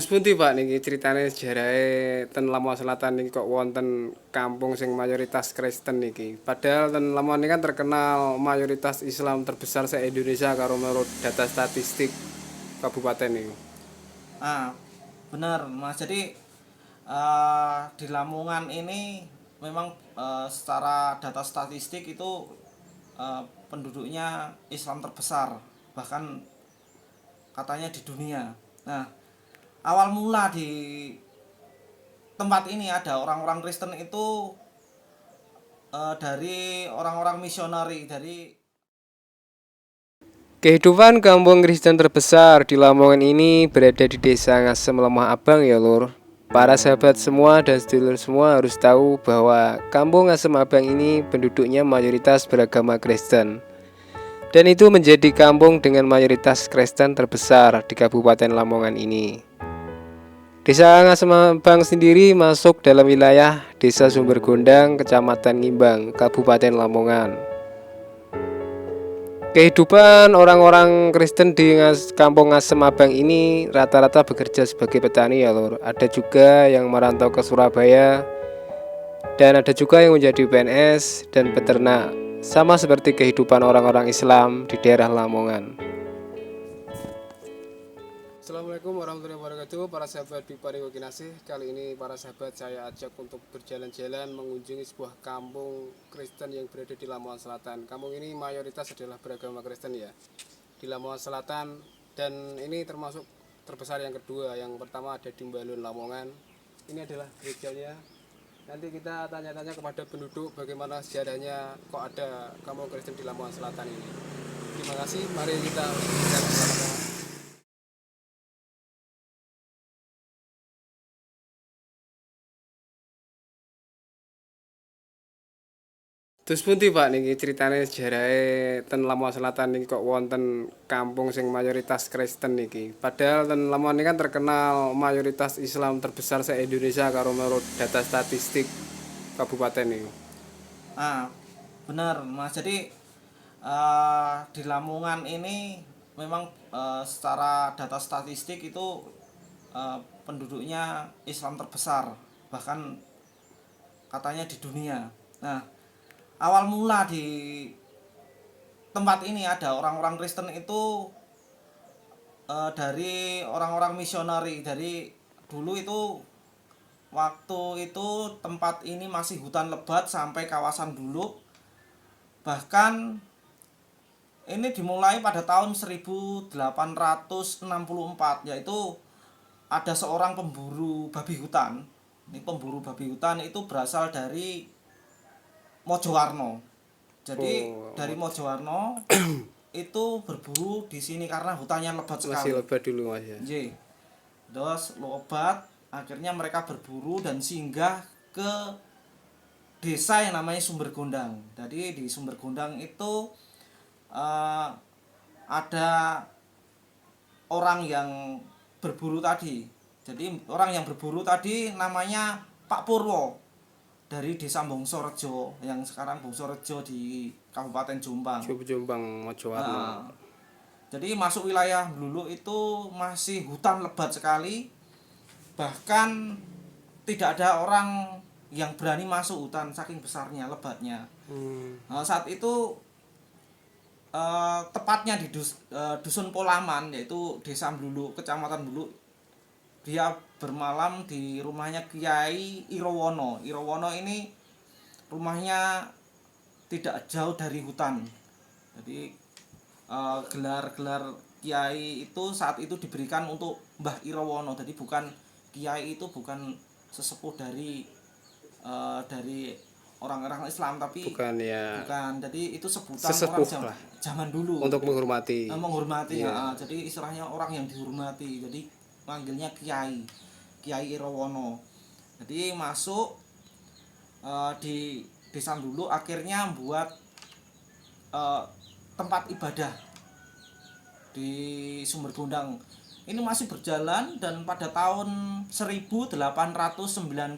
Terus pundi Pak niki critane sejarahe ten Lamongan Selatan niki kok wonten kampung sing mayoritas Kristen niki. Padahal ten Lamongan ini kan terkenal mayoritas Islam terbesar se-Indonesia karo menurut data statistik kabupaten ini. Ah, benar Mas. Jadi di Lamongan ini memang secara data statistik itu penduduknya Islam terbesar, bahkan katanya di dunia. Nah, awal mula di tempat ini ada orang-orang Kristen itu dari orang-orang misionari dari Kehidupan kampung Kristen terbesar di Lamongan ini berada di desa Ngasem Lemah Abang ya lur. Para sahabat semua dan sedulur semua harus tahu bahwa kampung Ngasem Abang ini penduduknya mayoritas beragama Kristen. Dan itu menjadi kampung dengan mayoritas Kristen terbesar di Kabupaten Lamongan ini. Desa Ngasem Abang sendiri masuk dalam wilayah Desa Sumber Gondang, Kecamatan Ngimbang, Kabupaten Lamongan. Kehidupan orang-orang Kristen di Kampung Ngasem Abang ini rata-rata bekerja sebagai petani ya lur. Ada juga yang merantau ke Surabaya dan ada juga yang menjadi PNS dan peternak. Sama seperti kehidupan orang-orang Islam di daerah Lamongan. Assalamualaikum warahmatullahi wabarakatuh. Para sahabat Biparingo Kinasih, kali ini para sahabat saya ajak untuk berjalan-jalan mengunjungi sebuah kampung Kristen yang berada di Lamongan Selatan. Kampung ini mayoritas adalah beragama Kristen ya di Lamongan Selatan, dan ini termasuk terbesar yang kedua. Yang pertama ada di Mbalun Lamongan. Ini adalah gerejanya. Nanti kita tanya-tanya kepada penduduk bagaimana sejarahnya kok ada kampung Kristen di Lamongan Selatan ini. Terima kasih. Mari kita bersama-sama. Terus pundi Pak niki critane sejarahe ten Lamongan Selatan niki kok wonten kampung sing mayoritas Kristen niki. Padahal ten Lamongan ini kan terkenal mayoritas Islam terbesar se-Indonesia karo menurut data statistik kabupaten ini. ah benar Mas. Jadi di Lamongan ini memang secara data statistik itu penduduknya Islam terbesar, bahkan katanya di dunia. Nah, awal mula di tempat ini ada orang-orang Kristen itu dari orang-orang misionari dari dulu itu. Waktu itu tempat ini masih hutan lebat sampai kawasan dulu. Bahkan ini dimulai pada tahun 1864, yaitu ada seorang pemburu babi hutan. Ini pemburu babi hutan itu berasal dari Mojowarno. Jadi Oh, dari Mojowarno itu berburu di sini karena hutannya lebat masih sekali. lebat dulu Mas ya. J. Terus lebat, akhirnya mereka berburu dan singgah ke desa yang namanya Sumber Gondang. Jadi di Sumber Gondang itu ada orang yang berburu tadi. Jadi orang yang berburu tadi namanya Pak Purwo dari desa Bongsorejo yang sekarang Bongsorejo di Kabupaten Jombang. Jombang Mojowarno. Nah, jadi masuk wilayah Blulu itu masih hutan lebat sekali. Bahkan tidak ada orang yang berani masuk hutan saking besarnya lebatnya. Nah, saat itu tepatnya di dusun Polaman, yaitu desa Blulu, kecamatan Blulu, dia bermalam di rumahnya Kiai Irowono. Irowono ini rumahnya tidak jauh dari hutan. Jadi gelar-gelar Kiai itu saat itu diberikan untuk Mbah Irowono. Jadi bukan Kiai itu bukan sesepuh dari orang-orang Islam, tapi Bukan ya, bukan. Jadi itu sebutan orang sesepuh lah zaman dulu. untuk menghormati. Menghormati Iya. ya. Jadi istilahnya orang yang dihormati. Jadi manggilnya Kiai Irowono. Jadi masuk di desa dulu, akhirnya buat tempat ibadah di Sumber Gondang. Ini masih berjalan dan pada tahun 1895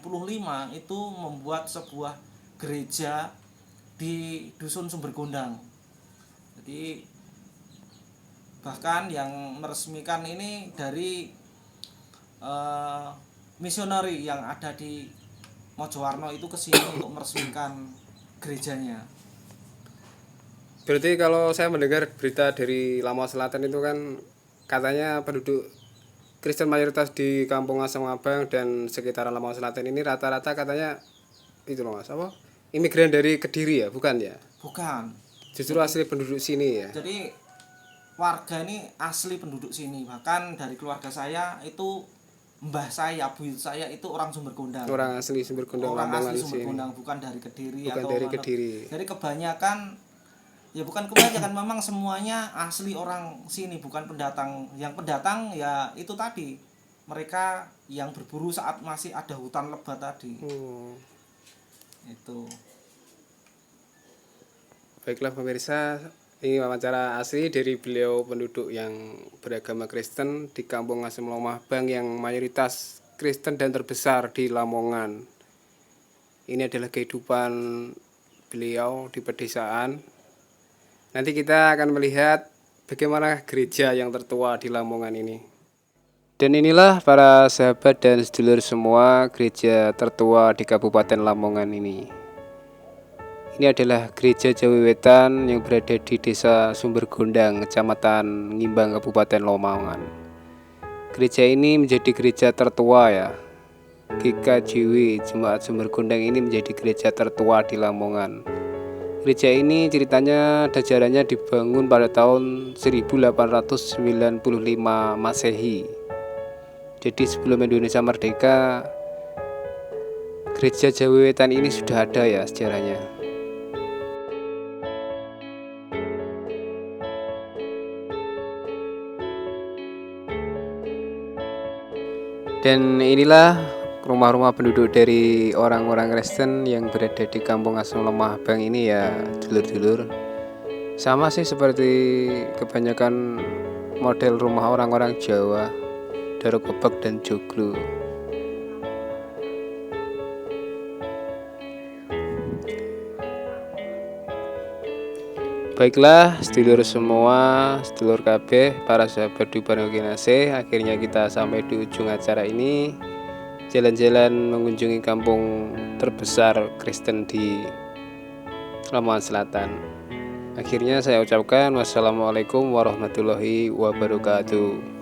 itu membuat sebuah gereja di dusun Sumber Gondang. Jadi bahkan yang meresmikan ini dari misioneri yang ada di Mojowarno itu kesini untuk meresmikan gerejanya. Berarti kalau saya mendengar berita dari Lamongan Selatan itu kan katanya penduduk Kristen mayoritas di Kampung Asam Abang dan sekitaran Lamongan Selatan ini rata-rata katanya itu loh Mas, apa? Imigran dari Kediri ya, bukan ya? Bukan. Justru asli penduduk sini ya. Jadi warga ini asli penduduk sini. Bahkan dari keluarga saya itu mbah saya, buyut saya itu orang Sumber Gondang. Orang asli Sumber Gondang Orang Lamongan asli Sumber sini. Gondang, bukan dari Kediri Bukan atau dari mana. Kediri. Jadi kebanyakan ya bukan kebanyakan memang semuanya asli orang sini, bukan pendatang. Yang pendatang ya itu tadi. Mereka yang berburu saat masih ada hutan lebat tadi. Itu. Baiklah pemirsa, ini wawancara asli dari beliau penduduk yang beragama Kristen di Kampung Asem Lomah Bang yang mayoritas Kristen dan terbesar di Lamongan. Ini adalah kehidupan beliau di pedesaan. Nanti kita akan melihat bagaimana gereja yang tertua di Lamongan ini. Dan inilah para sahabat dan sedulur semua gereja tertua di Kabupaten Lamongan ini. Ini adalah gereja Jawi Wetan yang berada di Desa Sumber Gondang, Kecamatan Ngimbang, Kabupaten Lamongan. Gereja ini menjadi gereja tertua ya. GKJW Jemaat Sumber Gondang ini menjadi gereja tertua di Lamongan. Gereja ini ceritanya dajarannya dibangun pada tahun 1895 Masehi. Jadi sebelum Indonesia merdeka, gereja Jawi Wetan ini sudah ada ya sejarahnya. Dan inilah rumah-rumah penduduk dari orang-orang Kristen yang berada di Kampung Asem Lomah Bang ini ya, dulur-dulur. Sama sih seperti kebanyakan model rumah orang-orang Jawa, Darokobak dan Joglo. Baiklah sedulur semua, sedulur KB, para sahabat di Banokinase, akhirnya kita sampai di ujung acara ini. Jalan-jalan mengunjungi kampung terbesar Kristen di Lamongan Selatan. Akhirnya saya ucapkan wassalamualaikum warahmatullahi wabarakatuh.